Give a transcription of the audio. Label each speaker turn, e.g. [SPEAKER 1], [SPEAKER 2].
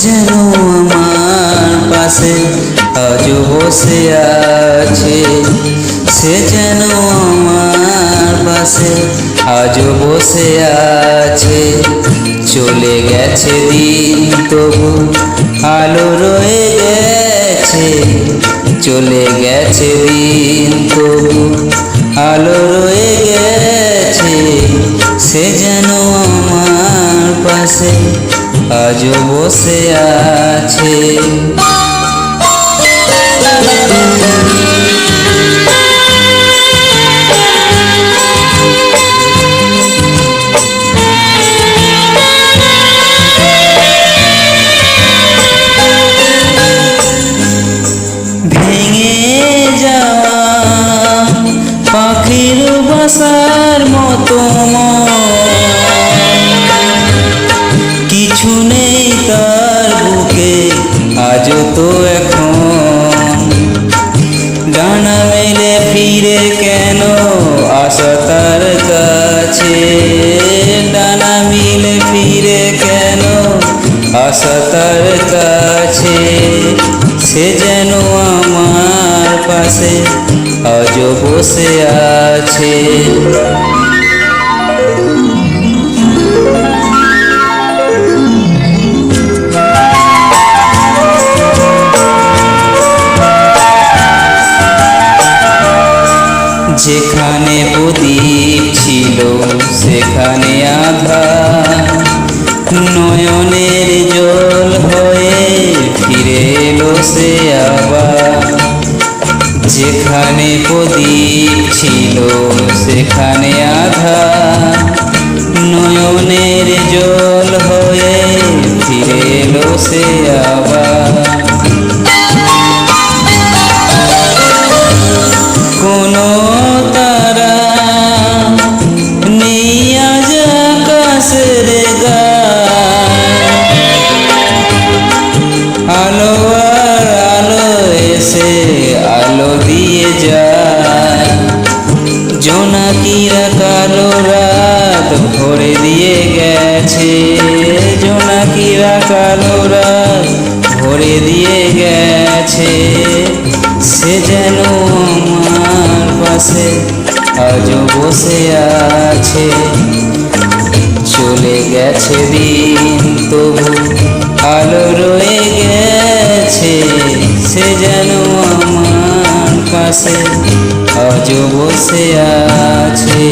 [SPEAKER 1] যেন আমার পাশে আজও বসে আছে, সে যেন আমার পাশে আজও বসে আছে। চলে গেছে দিন তবু আলো রয়ে গেছে, চলে গেছে দিন তবু আলো রয়ে গেছে। সে যেন আমার পাশে আজও বসে আছে। ভেঙে যাওয়া পাখির বাসার মতো কিছু নেই তার বুকে আজও তো এখন। ডানা মেলে ফিরে কেন আসা তার কাছে, ডানা মিলে ফিরে কেন আসা তার কাছে। সে যেন আমার পাশে আজও বসে আছে। যেখানে প্রদীপ ছিল সেখানে আধার, নয়নের জল হয়ে ফিরে এলো সে আবার। যেখানে প্রদীপ ছিল সেখানে আধার, নয়নের জল হয়ে ফিরে এলো সে আবার। কোনো তারা নেই আজ আকাশের গায়ে, আলো আর আলো এসে আলো দিয়ে যায়। জোনাকিরা কালো রাত ভরে দিয়ে গেছে, জোনাকিরা কালো রাত ভরে দিয়ে গেছে। সে যেন আমার পাশে আজও বসে আছে, চলে গেছে দিন তবু আলো রয়ে গেছে। সে যেন আমার পাশে আজও বসে আছে।